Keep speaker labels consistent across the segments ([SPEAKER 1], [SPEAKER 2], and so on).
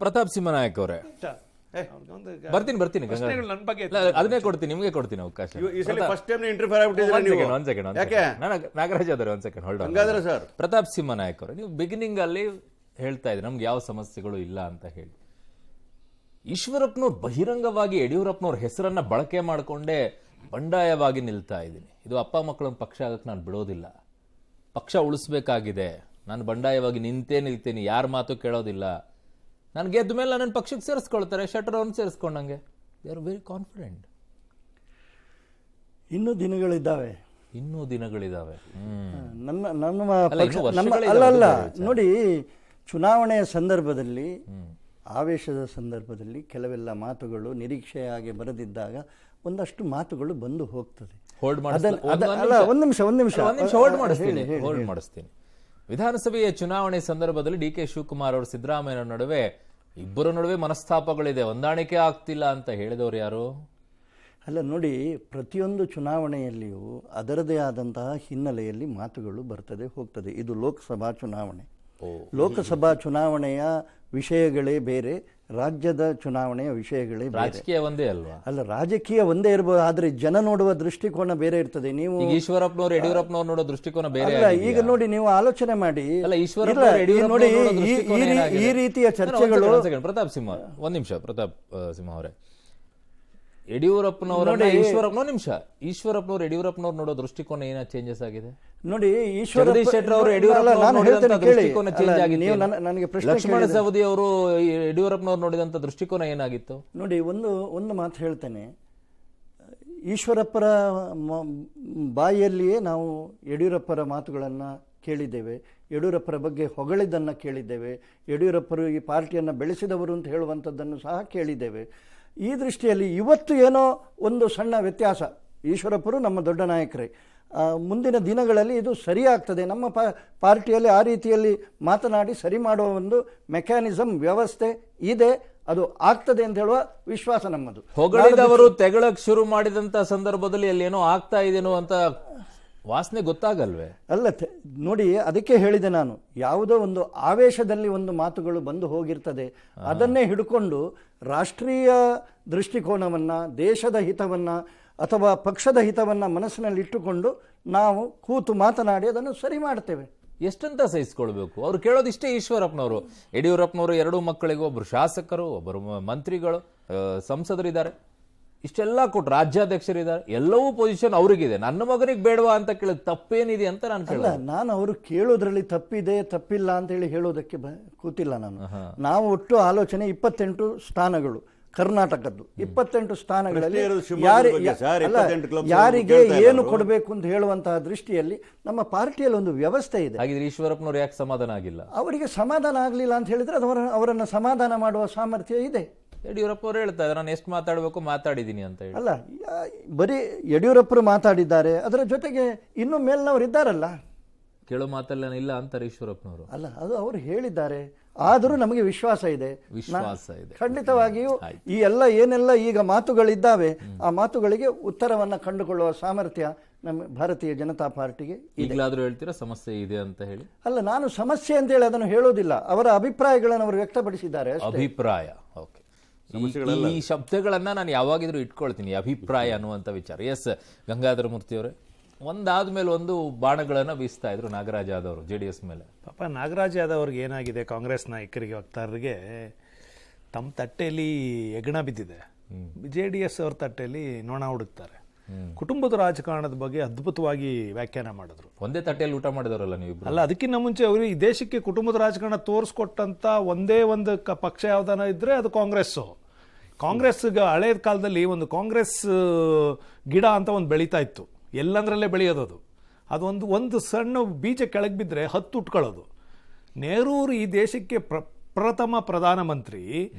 [SPEAKER 1] ಪ್ರತಾಪ್ ಸಿಂಹ ನಾಯಕ್ ಅವರೇ, ಬರ್ತೀನಿ ಅದನ್ನೇ ಕೊಡ್ತೀನಿ, ನಿಮಗೆ ಕೊಡ್ತೀನಿ ಅವಕಾಶ. ನಾಗರಾಜ್ ಅವರೇ, ಒಂದ್ second hold on. Pratap Simha Nayak ಅವರೇ, ನೀವು ಬಿಗಿನಿಂಗ್ ಅಲ್ಲಿ ಹೇಳ್ತಾ ಇದ್ರಿ ನಮ್ಗೆ ಯಾವ ಸಮಸ್ಯೆಗಳು ಇಲ್ಲ ಅಂತ ಹೇಳಿ. ಈಶ್ವರಪ್ಪನವ್ರು ಬಹಿರಂಗವಾಗಿ ಯಡಿಯೂರಪ್ಪನವ್ರ ಹೆಸರನ್ನ ಬಳಕೆ ಮಾಡಿಕೊಂಡೇ ಬಂಡಾಯವಾಗಿ ನಿಲ್ತಾ ಇದ್ದೀನಿ. ಇದು ಅಪ್ಪ ಮಕ್ಕಳನ್ನ ಪಕ್ಷ ಆಗಕ್ಕೆ ನಾನು ಬಿಡೋದಿಲ್ಲ, ಪಕ್ಷ ಉಳಿಸ್ಬೇಕಾಗಿದೆ, ನಾನು ಬಂಡಾಯವಾಗಿ ನಿಲ್ತೇನೆ, ಯಾರ ಮಾತು ಕೇಳೋದಿಲ್ಲ, ನಾನು ಗೆದ್ದ ಮೇಲೆ ನನ್ನ ಪಕ್ಷಕ್ಕೆ ಸೇರಿಸ್ಕೊಳ್ತಾರೆ, ಶಟರ್ ಅವ್ರನ್ನ ಸೇರಿಸ್ಕೊಂಡಂಗೆ. They are very confident.
[SPEAKER 2] ಇನ್ನೂ ದಿನಗಳಿದ್ದಾವೆ. ಅಲ್ಲ ನೋಡಿ, ಚುನಾವಣೆಯ ಸಂದರ್ಭದಲ್ಲಿ, ಆವೇಶದ ಸಂದರ್ಭದಲ್ಲಿ ಕೆಲವೆಲ್ಲ ಮಾತುಗಳು ನಿರೀಕ್ಷೆಯಾಗಿ ಬರದಿದ್ದಾಗ ಒಂದಷ್ಟು ಮಾತುಗಳು ಬಂದು ಹೋಗ್ತದೆ. ಒಂದ್ ನಿಮಿಷ
[SPEAKER 1] ಹೋಲ್ಡ್ ಮಾಡಿಸ್ತೀನಿ. ವಿಧಾನಸಭೆಯ ಚುನಾವಣೆ ಸಂದರ್ಭದಲ್ಲಿ ಡಿ ಕೆ ಶಿವಕುಮಾರ್ ಅವರು ಸಿದ್ದರಾಮಯ್ಯ ನಡುವೆ ಇಬ್ಬರ ನಡುವೆ ಮನಸ್ತಾಪಗಳಿದೆ, ಹೊಂದಾಣಿಕೆ ಆಗ್ತಿಲ್ಲ ಅಂತ ಹೇಳಿದವರು ಯಾರು?
[SPEAKER 2] ಅಲ್ಲ ನೋಡಿ, ಪ್ರತಿಯೊಂದು ಚುನಾವಣೆಯಲ್ಲಿಯೂ ಅದರದೇ ಆದಂತಹ ಹಿನ್ನೆಲೆಯಲ್ಲಿ ಮಾತುಗಳು ಬರ್ತದೆ ಹೋಗ್ತದೆ. ಇದು ಲೋಕಸಭಾ ಚುನಾವಣೆ. ಲೋಕಸಭಾ ಚುನಾವಣೆಯ ವಿಷಯಗಳೇ ಬೇರೆ, ರಾಜ್ಯದ ಚುನಾವಣೆಯ ವಿಷಯಗಳೇ ಬೇರೆ.
[SPEAKER 1] ರಾಜಕೀಯ ಒಂದೇ ಅಲ್ವಾ?
[SPEAKER 2] ಅಲ್ಲ, ರಾಜಕೀಯ ಒಂದೇ ಇರಬಹುದು, ಆದ್ರೆ ಜನ ನೋಡುವ ದೃಷ್ಟಿಕೋನ ಬೇರೆ ಇರ್ತದೆ. ನೀವು
[SPEAKER 1] ಈಶ್ವರಪ್ಪನವರು ಯಡಿಯೂರಪ್ಪನವರು ನೋಡೋ ದೃಷ್ಟಿಕೋನ ಬೇರೆ.
[SPEAKER 2] ಈಗ ನೋಡಿ, ನೀವು ಆಲೋಚನೆ ಮಾಡಿ ನೋಡಿ, ಈ ರೀತಿಯ ಚರ್ಚೆಗಳು.
[SPEAKER 1] ಪ್ರತಾಪ್ ಸಿಂಹ, ಒಂದ್ ನಿಮಿಷ. ಪ್ರತಾಪ್ ಸಿಂಹ ಅವರೇ, ಯಡಿಯೂರಪ್ಪನವರ ಈಶ್ವರಪ್ಪನವರು ಯಡಿಯೂರಪ್ಪನವರು ನೋಡೋ ದೃಷ್ಟಿಕೋನ ಏನ ಚೇಂಜಸ್ ಆಗಿದೆ ನೋಡಿ. ಜಗದೀಶ್ ಶೆಟ್ಟರ್ ಅವರು ಯಡಿಯೂರಪ್ಪನವರು ದೃಷ್ಟಿಕೋನ ಚೇಂಜ್ ಆಗಿದೆ. ಲಕ್ಷ್ಮಣ ಸವದಿ ಅವರು ಯಡಿಯೂರಪ್ಪನವರು ನೋಡಿದಂತ ದೃಷ್ಟಿಕೋನ ಏನಾಗಿತ್ತು
[SPEAKER 2] ನೋಡಿ. ಒಂದು ಮಾತು ಹೇಳ್ತೇನೆ, ಈಶ್ವರಪ್ಪರ ಬಾಯಿಯಲ್ಲಿಯೇ ನಾವು ಯಡಿಯೂರಪ್ಪರ ಮಾತುಗಳನ್ನು ಕೇಳಿದ್ದೇವೆ, ಯಡಿಯೂರಪ್ಪರ ಬಗ್ಗೆ ಹೊಗಳಿದ್ದನ್ನು ಕೇಳಿದ್ದೇವೆ, ಯಡಿಯೂರಪ್ಪರು ಈ ಪಾರ್ಟಿಯನ್ನು ಬೆಳೆಸಿದವರು ಅಂತ ಹೇಳುವಂಥದ್ದನ್ನು ಸಹ ಕೇಳಿದ್ದೇವೆ. ಈ ದೃಷ್ಟಿಯಲ್ಲಿ ಇವತ್ತು ಏನೋ ಒಂದು ಸಣ್ಣ ವ್ಯತ್ಯಾಸ. ಈಶ್ವರಪ್ಪರು ನಮ್ಮ ದೊಡ್ಡ ನಾಯಕರೇ, ಮುಂದಿನ ದಿನಗಳಲ್ಲಿ ಇದು ಸರಿಯಾಗ್ತದೆ. ನಮ್ಮ ಪಾರ್ಟಿಯಲ್ಲಿ ಆ ರೀತಿಯಲ್ಲಿ ಮಾತನಾಡಿ ಸರಿ ಮಾಡುವ ಒಂದು ಮೆಕ್ಯಾನಿಸಮ್ ವ್ಯವಸ್ಥೆ ಇದೆ, ಅದು ಆಗ್ತದೆ ಅಂತ ಹೇಳುವ ವಿಶ್ವಾಸ ನಮ್ಮದು.
[SPEAKER 1] ಹೊಗಳಿದವರು ತೆಗಳಕ್ ಶುರು ಮಾಡಿದಂತ ಸಂದರ್ಭದಲ್ಲಿ ಅಲ್ಲಿ ಏನೋ ಆಗ್ತಾ ಇದೆನೋ ಅಂತ ವಾಸನೆ ಗೊತ್ತಾಗಲ್ವೇ?
[SPEAKER 2] ಅಲ್ಲ ನೋಡಿ, ಅದಕ್ಕೆ ಹೇಳಿದೆ ನಾನು, ಯಾವುದೋ ಒಂದು ಆವೇಶದಲ್ಲಿ ಒಂದು ಮಾತುಗಳು ಬಂದು ಹೋಗಿರ್ತದೆ, ಅದನ್ನೇ ಹಿಡ್ಕೊಂಡು ರಾಷ್ಟ್ರೀಯ ದೃಷ್ಟಿಕೋನವನ್ನ, ದೇಶದ ಹಿತವನ್ನ ಅಥವಾ ಪಕ್ಷದ ಹಿತವನ್ನ ಮನಸ್ಸಿನಲ್ಲಿ ಇಟ್ಟುಕೊಂಡು ನಾವು ಕೂತು ಮಾತನಾಡಿ ಅದನ್ನು ಸರಿ ಮಾಡ್ತೇವೆ.
[SPEAKER 1] ಎಷ್ಟಂತ ಸಹಿಸ್ಕೊಳ್ಬೇಕು? ಅವ್ರು ಕೇಳೋದಿಷ್ಟೇ. ಈಶ್ವರಪ್ಪನವರು, ಯಡಿಯೂರಪ್ಪನವರು ಎರಡೂ ಮಕ್ಕಳಿಗೆ ಒಬ್ಬರು ಶಾಸಕರು, ಒಬ್ಬರು ಮಂತ್ರಿಗಳು, ಸಂಸದರಿದ್ದಾರೆ, ಇಷ್ಟೆಲ್ಲ ಕೊಟ್ಟು ರಾಜ್ಯಾಧ್ಯಕ್ಷರಿದ್ದಾರೆ, ಎಲ್ಲವೂ ಪೊಸಿಷನ್ ಅವ್ರಿಗಿದೆ. ನನ್ನ ಮಗನಿಗೆ ಬೇಡವಾ ಅಂತ ಕೇಳಿದ ತಪ್ಪೇನಿದೆ ಅಂತ ನಾನು ಕೇಳಲ್ಲ.
[SPEAKER 2] ನಾನು ಅವರು ಕೇಳೋದ್ರಲ್ಲಿ ತಪ್ಪಿದೆ ತಪ್ಪಿಲ್ಲ ಅಂತ ಹೇಳಿ ಹೇಳೋದಕ್ಕೆ ಕೂತಿಲ್ಲ ನಾನು. ನಾವು ಒಟ್ಟು ಆಲೋಚನೆ 28 ಸ್ಥಾನಗಳು ಕರ್ನಾಟಕದ್ದು. 28 ಸ್ಥಾನಗಳಲ್ಲಿ ಯಾರಿಗೆ ಏನು ಕೊಡಬೇಕು ಅಂತ ಹೇಳುವಂತಹ ದೃಷ್ಟಿಯಲ್ಲಿ ನಮ್ಮ ಪಾರ್ಟಿಯಲ್ಲಿ ಒಂದು ವ್ಯವಸ್ಥೆ ಇದೆ.
[SPEAKER 1] ಹಾಗಿದ್ರೆ ಈಶ್ವರಪ್ಪನವ್ರು ಯಾಕೆ ಸಮಾಧಾನ ಆಗಿಲ್ಲ?
[SPEAKER 2] ಅವರಿಗೆ ಸಮಾಧಾನ ಆಗಲಿಲ್ಲ ಅಂತ ಹೇಳಿದ್ರೆ ಅವರನ್ನು ಸಮಾಧಾನ ಮಾಡುವ ಸಾಮರ್ಥ್ಯ ಇದೆ.
[SPEAKER 1] ಯಡಿಯೂರಪ್ಪ ಅವರು ಹೇಳ್ತಾ ಇದ್ದಾರೆ, ನಾನು ಎಷ್ಟು ಮಾತಾಡಬೇಕು ಮಾತಾಡಿದ್ದೀನಿ ಅಂತ ಹೇಳಿ.
[SPEAKER 2] ಅಲ್ಲ, ಬರೀ ಯಡಿಯೂರಪ್ಪರು ಮಾತಾಡಿದ್ದಾರೆ, ಅದರ ಜೊತೆಗೆ ಇನ್ನು ಮೇಲಿನವರು ಇದ್ದಾರಲ್ಲ,
[SPEAKER 1] ಕೇಳೋ ಮಾತಲ್ಲ ಇಲ್ಲ ಅಂತಾರೆ ಈಶ್ವರಪ್ಪನವರು.
[SPEAKER 2] ಅಲ್ಲ, ಅದು ಅವರು ಹೇಳಿದ್ದಾರೆ. ಆದರೂ ನಮಗೆ ವಿಶ್ವಾಸ ಇದೆ. ಖಂಡಿತವಾಗಿಯೂ ಈ ಏನೆಲ್ಲ ಈಗ ಮಾತುಗಳಿದ್ದಾವೆ, ಆ ಮಾತುಗಳಿಗೆ ಉತ್ತರವನ್ನ ಕಂಡುಕೊಳ್ಳುವ ಸಾಮರ್ಥ್ಯ ನಮ್ಮ ಭಾರತೀಯ ಜನತಾ ಪಾರ್ಟಿಗೆ
[SPEAKER 1] ಈಗಲಾದ್ರೂ ಹೇಳ್ತೀರಾ ಸಮಸ್ಯೆ ಇದೆ ಅಂತ ಹೇಳಿ?
[SPEAKER 2] ಅಲ್ಲ, ನಾನು ಸಮಸ್ಯೆ ಅಂತ ಹೇಳಿ ಅದನ್ನು ಹೇಳೋದಿಲ್ಲ. ಅವರ ಅಭಿಪ್ರಾಯಗಳನ್ನು ಅವರು ವ್ಯಕ್ತಪಡಿಸಿದ್ದಾರೆ.
[SPEAKER 1] ಅಭಿಪ್ರಾಯ, ಓಕೆ. ಈ ಶಬ್ದಗಳನ್ನ ನಾನು ಯಾವಾಗಿದ್ರೂ ಇಟ್ಕೊಳ್ತೀನಿ, ಅಭಿಪ್ರಾಯ ಅನ್ನುವಂತ ವಿಚಾರ. ಎಸ್, ಗಂಗಾಧರ ಮೂರ್ತಿ ಅವರೇ, ಒಂದಾದ್ಮೇಲೆ ಒಂದು ಬಾಣಗಳನ್ನ ಬೀಸ್ತಾ ಇದ್ರು ನಾಗರಾಜ್ ಯಾದವ್ ಅವರು JDS ಮೇಲೆ.
[SPEAKER 3] ಪಾಪ ನಾಗರಾಜ್ ಯಾದವ್ ಅವ್ರಿಗೆ ಏನಾಗಿದೆ, ಕಾಂಗ್ರೆಸ್ ನಾಯಕರಿಗೆ ವಕ್ತಾರರಿಗೆ ತಮ್ಮ ತಟ್ಟೆಯಲ್ಲಿ ಹೆಗಣ ಬಿದ್ದಿದೆ, JDS ಅವ್ರ ತಟ್ಟೆಯಲ್ಲಿ ನೊಣ ಹುಡುಕ್ತಾರೆ. ಕುಟುಂಬದ ರಾಜಕಾರಣದ ಬಗ್ಗೆ ಅದ್ಭುತವಾಗಿ ವ್ಯಾಖ್ಯಾನ ಮಾಡಿದ್ರು.
[SPEAKER 1] ಒಂದೇ ತಟ್ಟೆಯಲ್ಲಿ ಊಟ ಮಾಡಿದವರಲ್ಲ ನೀವು?
[SPEAKER 3] ಅಲ್ಲ, ಅದಕ್ಕಿಂತ ಮುಂಚೆ ಅವರು ಈ ದೇಶಕ್ಕೆ ಕುಟುಂಬದ ರಾಜಕಾರಣ ತೋರಿಸ್ಕೊಟ್ಟಂತ ಒಂದೇ ಒಂದು ಪಕ್ಷ ಯಾವ್ದಾನ ಇದ್ರೆ ಅದು ಕಾಂಗ್ರೆಸ್. ಹಳೆಯ ಕಾಲದಲ್ಲಿ ಒಂದು ಕಾಂಗ್ರೆಸ್ ಗಿಡ ಅಂತ ಒಂದು ಬೆಳೀತಾ ಇತ್ತು, ಎಲ್ಲಂದ್ರಲ್ಲೇ ಬೆಳೆಯೋದು. ಒಂದು ಸಣ್ಣ ಬೀಜ ಕೆಳಗೆ ಬಿದ್ದರೆ 10 ಉಟ್ಕೊಳ್ಳೋದು. ನೆಹರೂರು ಈ ದೇಶಕ್ಕೆ ಪ್ರಥಮ ಪ್ರಧಾನಮಂತ್ರಿ,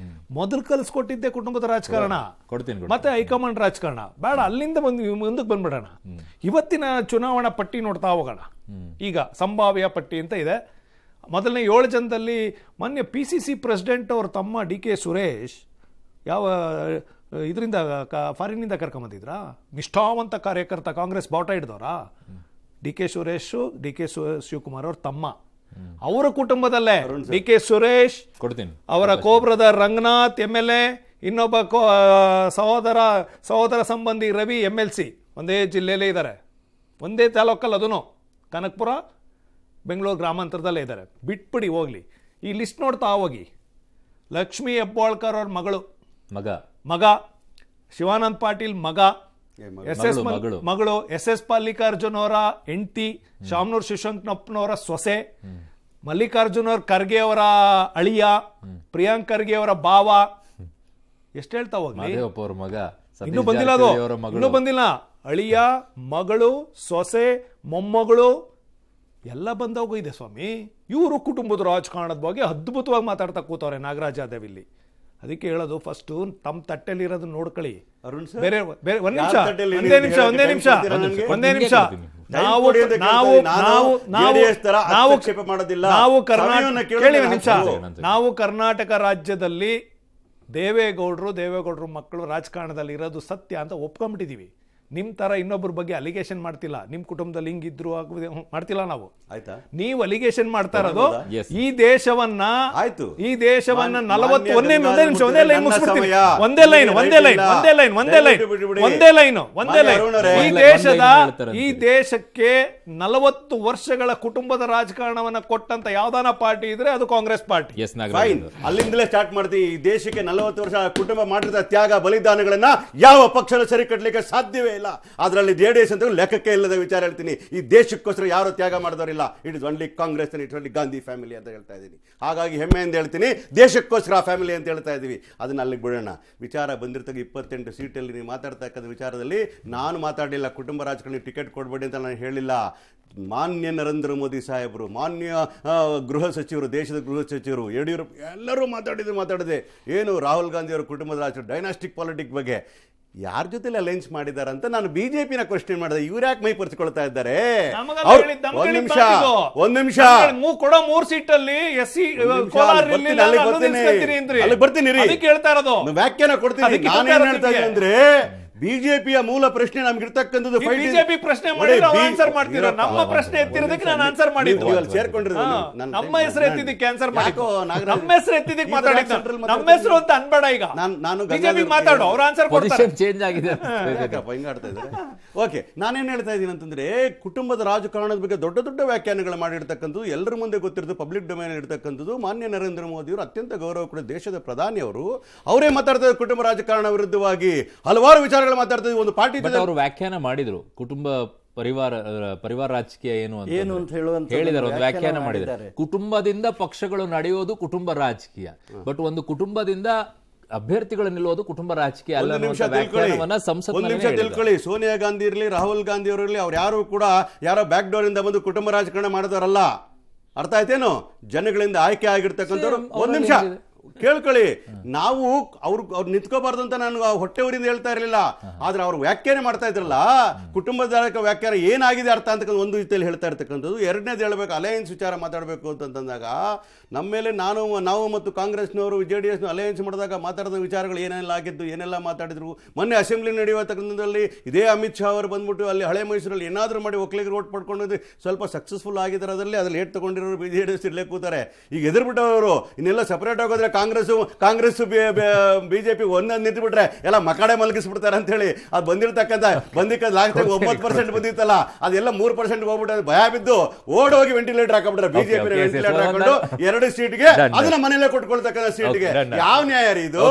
[SPEAKER 3] ಮೊದಲು ಕಲಿಸ್ಕೊಟ್ಟಿದ್ದೆ ಕುಟುಂಬದ ರಾಜಕಾರಣ ಮತ್ತೆ ಹೈಕಮಾಂಡ್ ರಾಜಕಾರಣ. ಬೇಡ, ಅಲ್ಲಿಂದ ಮುಂದಕ್ಕೆ ಬಂದ್ಬಿಡೋಣ. ಇವತ್ತಿನ ಚುನಾವಣಾ ಪಟ್ಟಿ ನೋಡ್ತಾ ಹೋಗೋಣ. ಈಗ ಸಂಭಾವ್ಯ ಪಟ್ಟಿ ಅಂತ ಇದೆ. ಮೊದಲನೇ 7 ಜನದಲ್ಲಿ ಮೊನ್ನೆ PCC ಪ್ರೆಸಿಡೆಂಟ್ ಅವ್ರ ತಮ್ಮ DK ಸುರೇಶ್ ಯಾವ ಇದರಿಂದ ಫಾರಿನ್ನಿಂದ ಕರ್ಕೊಂಬಂದಿದ್ರಾ? ನಿಷ್ಠಾವಂತ ಕಾರ್ಯಕರ್ತ, ಕಾಂಗ್ರೆಸ್ ಬಾವುಟ ಹಿಡಿದವರ DK ಸುರೇಶ್, DK ಶಿವಕುಮಾರ್ ಅವ್ರ ತಮ್ಮ. ಅವರ ಕುಟುಂಬದಲ್ಲೇ ಡಿ ಕೆ ಸುರೇಶ್,
[SPEAKER 1] ಕೊಡ್ತೀನಿ.
[SPEAKER 3] ಅವರ ಕೋಬ್ರದರ್ ರಂಗನಾಥ್ MLA, ಇನ್ನೊಬ್ಬ ಸಹೋದರ ಸಂಬಂಧಿ ರವಿ MLC ಒಂದೇ ಜಿಲ್ಲೆಯಲ್ಲೇ ಇದ್ದಾರೆ, ಒಂದೇ ತಾಲೂಕಲ್ಲಿ, ಅದೂ ಕನಕಪುರ ಬೆಂಗಳೂರು ಗ್ರಾಮಾಂತರದಲ್ಲೇ ಇದ್ದಾರೆ. ಬಿಟ್ಬಿಡಿ ಹೋಗ್ಲಿ, ಈ ಲಿಸ್ಟ್ ನೋಡ್ತಾ ಹೋಗಿ. ಲಕ್ಷ್ಮೀ ಹೆಬ್ಬಾಳ್ಕರ್ ಅವ್ರ ಮಗ, ಶಿವಾನಂದ್ ಪಾಟೀಲ್ ಮಗಳು, SS ಮಲ್ಲಿಕಾರ್ಜುನ್ ಅವರ ಹೆಂಡತಿ, ಶಾಮನೂರ್ ಶಿವಶಂಕರಪ್ಪನವರ ಸೊಸೆ, ಮಲ್ಲಿಕಾರ್ಜುನ್ ಅವ್ರ ಖರ್ಗೆ ಅವರ ಅಳಿಯ, ಪ್ರಿಯಾಂಕ್ ಖರ್ಗೆ ಅವರ ಭಾವ. ಎಷ್ಟು ಹೇಳ್ತಾ ಹೋಗ್ಲಿ, ಇನ್ನೂ ಬಂದಿಲ್ಲ, ಅದು ಇನ್ನೂ ಬಂದಿಲ್ಲ. ಅಳಿಯ, ಮಗಳು, ಸೊಸೆ, ಮೊಮ್ಮಗಳು ಎಲ್ಲ ಬಂದೋಗಿದೆ ಸ್ವಾಮಿ. ಇವರು ಕುಟುಂಬದ ರಾಜಕಾರಣದ ಬಗ್ಗೆ ಅದ್ಭುತವಾಗಿ ಮಾತಾಡ್ತಾ ಕೂತವ್ರೆ ನಾಗರಾಜ್ ಯಾದವ್ ಇಲ್ಲಿ. ಅದಕ್ಕೆ ಹೇಳೋದು, ಫಸ್ಟ್ ತಮ್ಮ ತಟ್ಟೆಲಿ ಇರೋದು ನೋಡ್ಕೊಳ್ಳಿ. ಬೇರೆ ಒಂದೇ ನಿಮಿಷ ನಾವು ಕರ್ನಾಟಕ ರಾಜ್ಯದಲ್ಲಿ ದೇವೇಗೌಡರು ಮಕ್ಕಳು ರಾಜಕಾರಣದಲ್ಲಿ ಇರೋದು ಸತ್ಯ ಅಂತ ಒಪ್ಕೊಂಡ್ಬಿಟ್ಟಿದೀವಿ. ನಿಮ್ ತರ ಇನ್ನೊಬ್ಬರ ಬಗ್ಗೆ ಅಲಿಗೇಷನ್ ಮಾಡ್ತಿಲ್ಲ. ನಿಮ್ ಕುಟುಂಬದಲ್ಲಿ ಹಿಂಗಿದ್ರು ಮಾಡ್ತಿಲ್ಲ ನಾವು. ಆಯ್ತಾ? ನೀವು ಅಲಿಗೇಷನ್ ಮಾಡ್ತಾ ಇರೋದು ಈ ದೇಶವನ್ನ 41 ಈ ದೇಶಕ್ಕೆ 40 ವರ್ಷಗಳ ಕುಟುಂಬದ ರಾಜಕಾರಣವನ್ನ ಕೊಟ್ಟಂತ ಯಾವ್ದಾನ ಪಾರ್ಟಿ ಇದ್ರೆ ಅದು ಕಾಂಗ್ರೆಸ್ ಪಾರ್ಟಿ.
[SPEAKER 4] ಅಲ್ಲಿಂದಲೇ ಸ್ಟಾರ್ಟ್ ಮಾಡ್ತೀವಿ. ಈ ದೇಶಕ್ಕೆ 40 ವರ್ಷ ಕುಟುಂಬ ಮಾಡಿದ ತ್ಯಾಗ ಬಲಿದಾನಗಳನ್ನ ಯಾವ ಪಕ್ಷನ ಸರಿ ಕಟ್ಟಲಿಕ್ಕೆ ಸಾಧ್ಯವೇ ಇಲ್ಲ. ಅದರಲ್ಲಿ JDS ಅಂತ ಲೆಕ್ಕಕ್ಕೆ ಇಲ್ಲದ ವಿಚಾರ ಹೇಳ್ತೀನಿ. ಈ ದೇಶಕ್ಕೋಸ್ಕರ ಯಾರು ತ್ಯಾಗ ಮಾಡಿದವರಿಲ್ಲ. It is only Congress, it only Gandhi family ಅಂತ ಹೇಳ್ತಾ ಇದ್ದೀನಿ. ಹಾಗಾಗಿ ಹೆಮ್ಮೆಯಿಂದ ಹೇಳ್ತೀನಿ, ದೇಶಕ್ಕೋಸ್ಕರ ಫ್ಯಾಮಿಲಿ ಅಂತ ಹೇಳ್ತಾ ಇದ್ದೀವಿ. ಅದನ್ನ ಅಲ್ಲಿಗೆ ಬಿಡೋಣ. ವಿಚಾರ ಬಂದಿರ್ತಕ್ಕ 28 ಸೀಟಲ್ಲಿ ನೀವು ಮಾತಾಡ್ತಕ್ಕಂಥ ವಿಚಾರದಲ್ಲಿ ನಾನು ಮಾತಾಡಲಿಲ್ಲ. ಕುಟುಂಬ ರಾಜಕಾರಣ ಟಿಕೆಟ್ ಕೊಡಬೇಡಿ ಅಂತ ನಾನು ಹೇಳಿಲ್ಲ. ಮಾನ್ಯ ನರೇಂದ್ರ ಮೋದಿ ಸಾಹೇಬರು, ಮಾನ್ಯ ಗೃಹ ಸಚಿವರು, ದೇಶದ ಗೃಹ ಸಚಿವರು ಯಡಿಯೂರಪ್ಪ ಎಲ್ಲರೂ ಮಾತಾಡಿದೆ. ಏನು ರಾಹುಲ್ ಗಾಂಧಿ ಅವರ ಕುಟುಂಬದ ರಾಜಕಾರಣ, ಡೈನಾಸ್ಟಿಕ್ ಪಾಲಿಟಿಕ್ ಬಗ್ಗೆ ಯಾರ ಜೊತೆಲಿ ಅಲೈನ್ಸ್ ಮಾಡಿದಾರೆ ಅಂತ ನಾನು ಬಿಜೆಪಿನ ಕ್ವಶನ್ ಮಾಡಿದೆ. ಇವ್ರು ಯಾಕೆ ಮೈ ಪರ್ಚಿಕೊಳ್ತಾ ಇದ್ದಾರೆ? ಒಂದ್ ನಿಮಿಷ
[SPEAKER 3] ಕೊಡೋ 3 ಸೀಟಲ್ಲಿ
[SPEAKER 4] ಬರ್ತೀನಿ, ವ್ಯಾಖ್ಯಾನ ಕೊಡ್ತೀನಿ. ನಾನೇನ್ ಹೇಳ್ತಾ ಇದ್ದೀನಿ ಅಂದ್ರೆ, ಬಿಜೆಪಿಯ ಮೂಲ ಪ್ರಶ್ನೆ ನಮ್ಗಿರ್ತಕ್ಕಂಥದ್ದು
[SPEAKER 3] ಬಿಜೆಪಿ ಪ್ರಶ್ನೆ ಮಾಡಿದ್ರೆ ಆನ್ಸರ್ ಮಾಡ್ತೀರಾ? ನಮ್ಮ ಪ್ರಶ್ನೆ ಎತ್ತಿರೋದಕ್ಕೆ ನಾನು ಆನ್ಸರ್ ಮಾಡಿದ್ದು.
[SPEAKER 4] ಸೇರ್ಕೊಂಡಿರೋ
[SPEAKER 3] ನಮ್ಮ ಹೆಸರು ಎತ್ತಿದ್ದಕ್ಕೆ ಆನ್ಸರ್ ಮಾಡಿದ್ದು, ನಮ್ಮ ಹೆಸರು ಎತ್ತಿದ್ದಕ್ಕೆ ಮಾತಾಡಿದ್ದು. ನಮ್ಮ ಹೆಸರು ಅಂತ ಅನ್ಬೇಡ. ಈಗ ನಾನು ಬಿಜೆಪಿ ಮಾತಾಡು, ಅವ್ರು ಆನ್ಸರ್ ಕೊಡ್ತಾರೆ.
[SPEAKER 1] ಚೇಂಜ್ ಆಗಿದೆ.
[SPEAKER 4] ಹಿಂಗಾಡ್ತಾ ಇದ್ದಾರೆ. ಓಕೆ, ನಾನೇನ್ ಹೇಳ್ತಾ ಇದ್ದೀನಿ ಅಂತಂದ್ರೆ, ಕುಟುಂಬದ ರಾಜಕಾರಣದ ಬಗ್ಗೆ ದೊಡ್ಡ ದೊಡ್ಡ ವ್ಯಾಖ್ಯಾನಗಳು ಮಾಡಿರ್ತಕ್ಕಂಥದ್ದು, ಎಲ್ಲರ ಮುಂದೆ ಗೊತ್ತಿರೋದು, ಪಬ್ಲಿಕ್ ಡೊಮೈನ್ ಇರ್ತಕ್ಕಂಥದ್ದು. ಮಾನ್ಯ ನರೇಂದ್ರ ಮೋದಿ ಅವರು ಅತ್ಯಂತ ಗೌರವ ಕೂಡ ದೇಶದ ಪ್ರಧಾನಿ ಅವರು, ಅವರೇ ಮಾತಾಡ್ತಾರೆ ಕುಟುಂಬ ರಾಜಕಾರಣ ವಿರುದ್ಧವಾಗಿ ಹಲವಾರು ವಿಚಾರಗಳು ಮಾತಾಡ್ತಿದ್ವಿ. ಒಂದು ಪಾರ್ಟಿ
[SPEAKER 1] ಅವರು ವ್ಯಾಖ್ಯಾನ ಮಾಡಿದ್ರು, ಕುಟುಂಬ ಪರಿವಾರ ರಾಜಕೀಯ ಏನು ಅಂತ ಹೇಳಿದ್ದಾರೆ, ಒಂದು ವ್ಯಾಖ್ಯಾನ ಮಾಡಿದ್ದಾರೆ. ಕುಟುಂಬದಿಂದ ಪಕ್ಷಗಳು ನಡೆಯೋದು ಕುಟುಂಬ ರಾಜಕೀಯ, ಬಟ್ ಒಂದು ಕುಟುಂಬದಿಂದ ಅಭ್ಯರ್ಥಿಗಳು ನಿಲ್ಲೋದು ಕುಟುಂಬ ರಾಜಕೀಯ ಅಲ್ಲ.
[SPEAKER 4] ತಿಳ್ಕೊಳ್ಳಿ, ಸೋನಿಯಾ ಗಾಂಧಿ ಇರಲಿ, ರಾಹುಲ್ ಗಾಂಧಿ ಅವರು ಇರಲಿ, ಅವ್ರು ಯಾರು ಕೂಡ ಯಾರೋ ಬ್ಯಾಕ್ ಡೋರ್ ಇಂದ ಬಂದು ಕುಟುಂಬ ರಾಜಕಾರಣ ಮಾಡಿದವರಲ್ಲ. ಅರ್ಥ ಆಯ್ತೇನು? ಜನಗಳಿಂದ ಆಯ್ಕೆ ಆಗಿರ್ತಕ್ಕಂಥವ್ರು. ಒಂದ್ ನಿಮಿಷ ಕೇಳ್ಕೊಳ್ಳಿ, ನಾವು ಅವ್ರು ನಿಂತ್ಕೋಬಾರ್ದು ಅಂತ ನಾನು ಹೊಟ್ಟೆ ಊರಿಂದ ಹೇಳ್ತಾ ಇರಲಿಲ್ಲ. ಆದ್ರೆ ಅವ್ರು ವ್ಯಾಖ್ಯಾನ ಮಾಡ್ತಾ ಇದ್ರಲ್ಲ, ಕುಟುಂಬದ ವ್ಯಾಖ್ಯಾನ ಏನಾಗಿದೆ ಅರ್ಥ ಅಂತಕ್ಕಂಥ ಒಂದು ರೀತಿಯಲ್ಲಿ ಹೇಳ್ತಾ ಇರ್ತಕ್ಕಂಥದ್ದು. ಎರಡನೇದು ಹೇಳ್ಬೇಕು, ಅಲಯನ್ಸ್ ವಿಚಾರ ಮಾತಾಡಬೇಕು ಅಂತಂದಾಗ ನಮ್ಮ ಮೇಲೆ ನಾವು ಮತ್ತು ಕಾಂಗ್ರೆಸ್ನವರು JDS ಅಲಯನ್ಸ್ ಮಾಡಿದಾಗ ಮಾತಾಡಿದ ವಿಚಾರಗಳು ಏನೆಲ್ಲ ಆಗಿದ್ದು, ಏನೆಲ್ಲ ಮಾತಾಡಿದ್ರು. ಮೊನ್ನೆ ಅಸೆಂಬ್ಲಿ ನಡೆಯುವತಕ್ಕಂಥದ್ದಲ್ಲಿ ಇದೇ ಅಮಿತ್ ಶಾ ಅವರು ಬಂದ್ಬಿಟ್ಟು ಅಲ್ಲಿ ಹಳೆ ಮೈಸೂರಲ್ಲಿ ಏನಾದರೂ ಮಾಡಿ ಒಕ್ಕಲಿಗರು ಓಟ್ ಪಡ್ಕೊಂಡು ಸ್ವಲ್ಪ ಸಕ್ಸಸ್ಫುಲ್ ಆಗಿದ್ದಾರೆ. ಅದ್ರಲ್ಲಿ ಏಟ್ ತಗೊಂಡಿರೋರು JDS ಇರ್ಲೇ ಕೂತಾರೆ. ಈಗ ಎದುರ್ಬಿಟ್ಟವರು ಇನ್ನೆಲ್ಲ ಸಪರೇಟ್ ಆಗೋದ್ರೆ ಕಾಂಗ್ರೆಸ್ ಬಿಜೆಪಿ ಒಂದೊಂದು ನಿಂತುಬಿಟ್ರೆ ಎಲ್ಲ ಮಕ್ಕಳೇ ಮಲಗಿಸ್ಬಿಡ್ತಾರೆ ಅಂತ ಹೇಳಿ ಅದು ಬಂದಿರತಕ್ಕಂಥ ಲಾಸ್ಟ್ 9% ಬಂದಿತ್ತಲ್ಲ, ಅದೆಲ್ಲ 3% ಹೋಗ್ಬಿಟ್ಟು ಭಯ ಬಿದ್ದು ಓಡೋಗಿ ವೆಂಟಿಲೇಟರ್ ಹಾಕೊಂಡ್ಬಿಟ್ರೆ ಬಿಜೆಪಿ ವೆಂಟಿಲೇಟರ್ ಹಾಕೊಂಡು 2 ಸೀಟ್ಗೆ ಅದನ್ನ ಮನೆಯಲ್ಲೇ ಕೊಟ್ಕೊಳ್ತಕ್ಕಂಥ ಸೀಟ್ಗೆ ಯಾವ ನ್ಯಾಯ ರೀ ಇದು?